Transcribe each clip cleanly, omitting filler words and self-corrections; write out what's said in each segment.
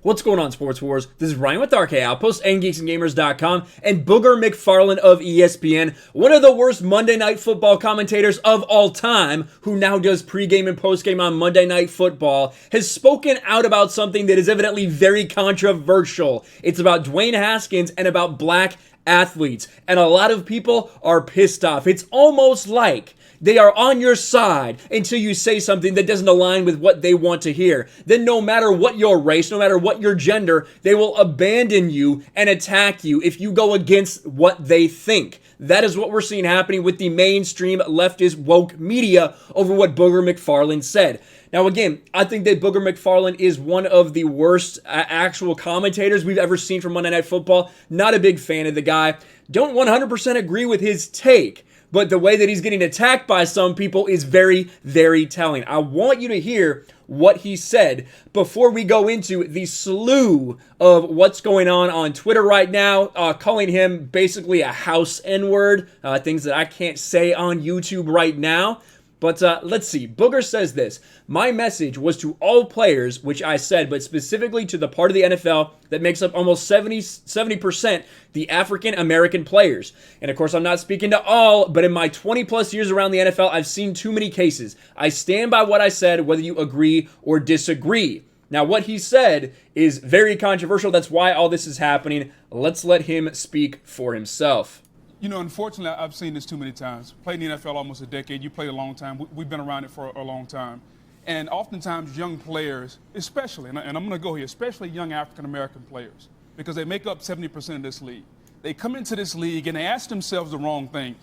What's going on, Sports Wars? This is Ryan with RK Outpost and GeeksandGamers.com and Booger McFarland of ESPN, one of the worst Monday Night Football commentators of all time, who now does pregame and postgame on Monday Night Football, has spoken out about something that is evidently very controversial. It's about Dwayne Haskins and about black athletes, and a lot of people are pissed off. It's almost like they are on your side until you say something that doesn't align with what they want to hear. Then no matter what your race, no matter what your gender, they will abandon you and attack you if you go against what they think. That is what we're seeing happening with the mainstream leftist woke media over what Booger McFarland said. Now again, I think that Booger McFarland is one of the worst actual commentators we've ever seen from Monday Night Football. Not a big fan of the guy. Don't 100% agree with his take. But the way that he's getting attacked by some people is very, very telling. I want you to hear what he said before we go into the slew of what's going on Twitter right now, calling him basically a house N-word, things that I can't say on YouTube right now. But let's see. Booger says this: "My message was to all players," which I said, but specifically to the part of the NFL that makes up almost 70% the African American players. And of course, I'm not speaking to all, but in my 20 plus years around the NFL, I've seen too many cases. I stand by what I said, whether you agree or disagree. Now, what he said is very controversial. That's why all this is happening. Let's let him speak for himself. You know, unfortunately, I've seen this too many times. Played in the NFL almost a decade. You played a long time. We've been around it for a long time. And oftentimes, young players, especially, and I'm going to go here, especially young African-American players, because they make up 70% of this league. They come into this league and they ask themselves the wrong thing.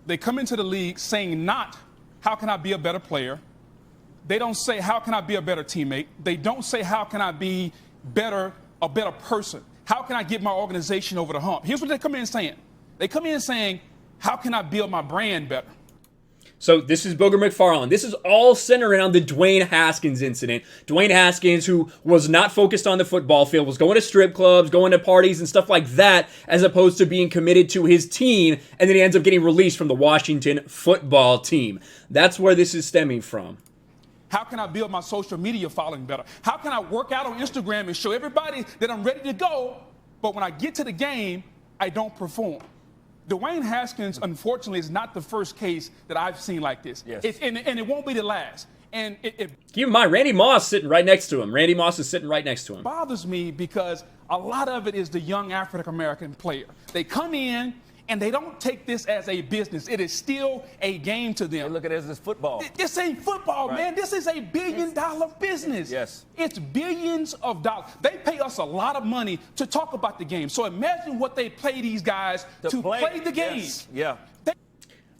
They come into the league saying not, how can I be a better player? They don't say, how can I be a better teammate? They don't say, how can I be a better person? How can I get my organization over the hump? Here's what they come in saying. They come in saying, how can I build my brand better? So this is Booger McFarland. This is all centered around the Dwayne Haskins incident. Dwayne Haskins, who was not focused on the football field, was going to strip clubs, going to parties and stuff like that, as opposed to being committed to his team, and then he ends up getting released from the Washington football team. That's where this is stemming from. How can I build my social media following better? How can I work out on Instagram and show everybody that I'm ready to go, but when I get to the game, I don't perform? Dwayne Haskins, unfortunately, is not the first case that I've seen like this. Yes. And it won't be the last. And keep in mind, Randy Moss sitting right next to him. Randy Moss is sitting right next to him. Bothers me because a lot of it is the young African-American player. They come in and they don't take this as a business. It is still a game to them. They look at it as football. This ain't football, man. This is a billion-dollar business. Yes. It's billions of dollars. They pay us a lot of money to talk about the game. So imagine what they pay these guys to play the game. Yes. Yeah.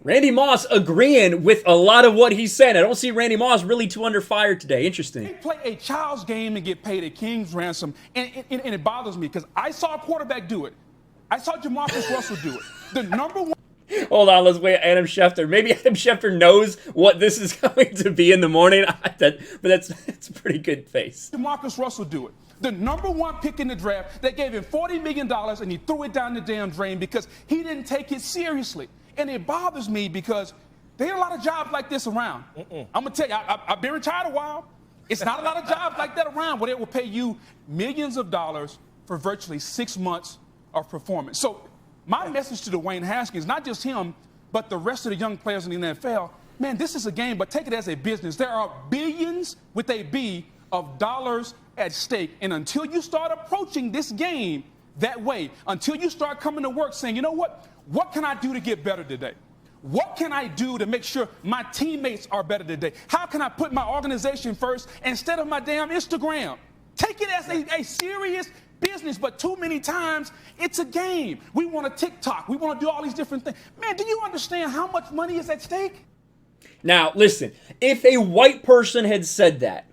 Randy Moss agreeing with a lot of what he said. I don't see Randy Moss really too under fire today. Interesting. They play a child's game and get paid a king's ransom. And it bothers me because I saw a quarterback do it. I saw Jamarcus Russell do it. The number one. Hold on, let's wait. Adam Schefter. Maybe Adam Schefter knows what this is going to be in the morning. But that's a pretty good face. Jamarcus Russell do it. The number one pick in the draft. They gave him $40 million and he threw it down the damn drain because he didn't take it seriously. And it bothers me because there are a lot of jobs like this around. I'm gonna tell you, I've been retired a while. It's not a lot of jobs like that around where they will pay you millions of dollars for virtually 6 months of performance. So my message to Dwayne Haskins, not just him, but the rest of the young players in the NFL, man, this is a game, but take it as a business. There are billions, with a B, of dollars at stake. And until you start approaching this game that way, until you start coming to work saying, you know what can I do to get better today? What can I do to make sure my teammates are better today? How can I put my organization first instead of my damn Instagram? Take it as a serious business, but too many times it's a game. We want to TikTok. We want to do all these different things. Man, do you understand how much money is at stake? Now, listen, if a white person had said that,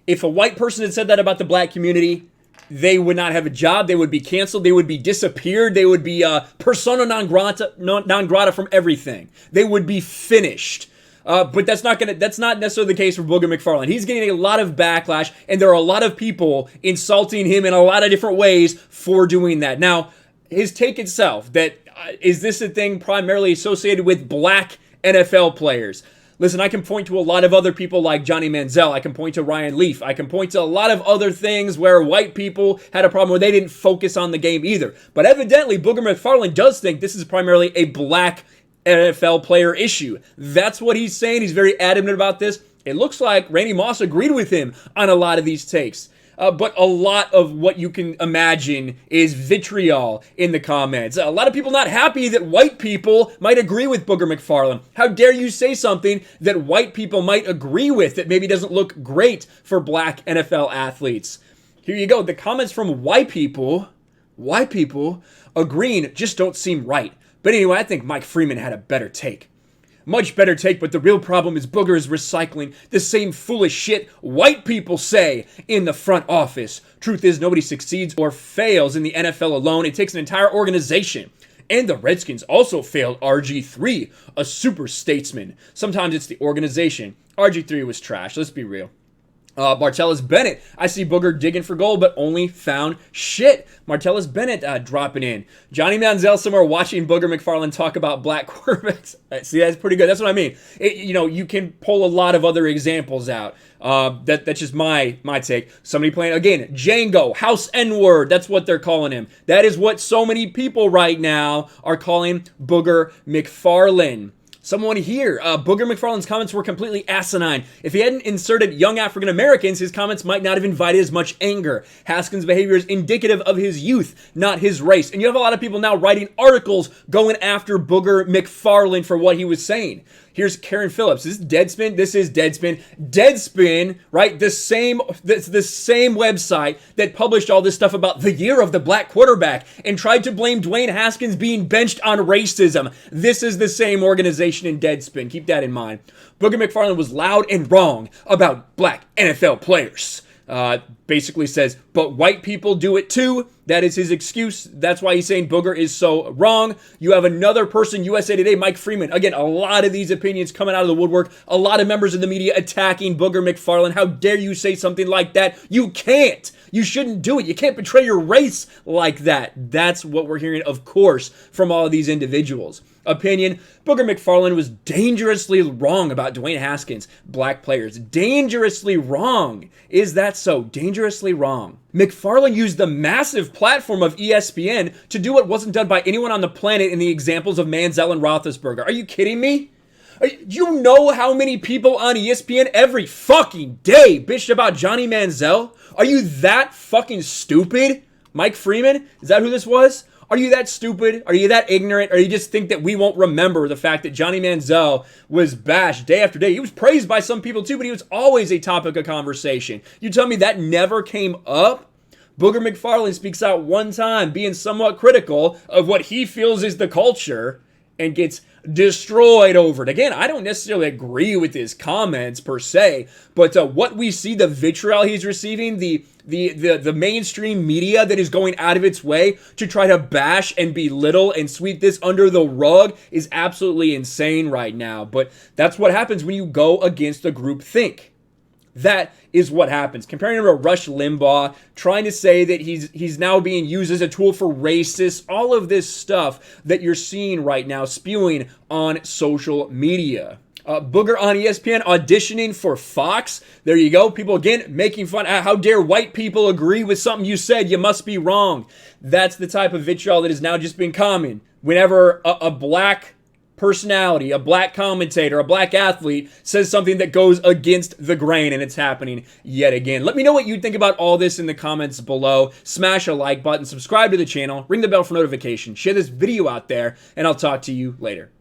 about the black community, they would not have a job. They would be canceled. They would be disappeared. They would be persona non grata from everything. They would be finished. But that's not necessarily the case for Booger McFarland. He's getting a lot of backlash, and there are a lot of people insulting him in a lot of different ways for doing that. Now, his take itself, that is this a thing primarily associated with black NFL players? Listen, I can point to a lot of other people like Johnny Manziel. I can point to Ryan Leaf. I can point to a lot of other things where white people had a problem where they didn't focus on the game either. But evidently, Booger McFarland does think this is primarily a black NFL player issue. That's what he's saying. He's very adamant about this. It looks like Randy Moss agreed with him on a lot of these takes. But a lot of what you can imagine is vitriol in the comments. A lot of people not happy that white people might agree with Booger McFarland. How dare you say something that white people might agree with that maybe doesn't look great for black NFL athletes? Here you go. The comments from white people agreeing just don't seem right. But anyway, I think Mike Freeman had a better take. Much better take, but the real problem is Booger is recycling the same foolish shit white people say in the front office. Truth is, nobody succeeds or fails in the NFL alone. It takes an entire organization. And the Redskins also failed RG3, a super statesman. Sometimes it's the organization. RG3 was trash, let's be real. Martellus Bennett, I see Booger digging for gold, but only found shit. Martellus Bennett dropping in. Johnny Manziel somewhere watching Booger McFarland talk about black quarterbacks. See, that's pretty good. That's what I mean. You can pull a lot of other examples out. That's just my take. Somebody playing, again, Django, House N-word. That's what they're calling him. That is what so many people right now are calling Booger McFarland. Someone here, Booger McFarland's comments were completely asinine. If he hadn't inserted young African Americans, his comments might not have invited as much anger. Haskins' behavior is indicative of his youth, not his race. And you have a lot of people now writing articles going after Booger McFarland for what he was saying. Here's Karen Phillips. This is Deadspin. This is Deadspin. Deadspin, right? The same website that published all this stuff about the year of the black quarterback and tried to blame Dwayne Haskins being benched on racism. This is the same organization in Deadspin. Keep that in mind. Booger McFarland was loud and wrong about black NFL players. Basically says, but white people do it too. That is his excuse. That's why he's saying Booger is so wrong. You have another person, USA Today, Mike Freeman. Again, a lot of these opinions coming out of the woodwork. A lot of members of the media attacking Booger McFarland. How dare you say something like that? You can't. You shouldn't do it. You can't betray your race like that. That's what we're hearing, of course, from all of these individuals. Opinion, Booger McFarland was dangerously wrong about Dwayne Haskins, black players. Dangerously wrong. Is that so? Dangerously wrong. McFarland used the massive platform of ESPN to do what wasn't done by anyone on the planet in the examples of Manziel and Roethlisberger. Are you kidding me? Do you know how many people on ESPN every fucking day bitched about Johnny Manziel? Are you that fucking stupid? Mike Freeman? Is that who this was? Are you that stupid? Are you that ignorant? Or you just think that we won't remember the fact that Johnny Manziel was bashed day after day? He was praised by some people too, but he was always a topic of conversation. You tell me that never came up? Booger McFarland speaks out one time, being somewhat critical of what he feels is the culture, and gets destroyed over it. Again, I don't necessarily agree with his comments per se, but what we see, the vitriol he's receiving, the mainstream media that is going out of its way to try to bash and belittle and sweep this under the rug is absolutely insane right now. But that's what happens when you go against a group think. That is what happens. Comparing him to Rush Limbaugh, trying to say that he's now being used as a tool for racists, all of this stuff that you're seeing right now spewing on social media. Booger on ESPN auditioning for Fox. There you go. People, again, making fun. How dare white people agree with something you said? You must be wrong. That's the type of vitriol that has now just been common. Whenever a black personality, a black commentator, a black athlete says something that goes against the grain, and it's happening yet again. Let me know what you think about all this in the comments below. Smash a like button, subscribe to the channel, ring the bell for notifications, share this video out there, and I'll talk to you later.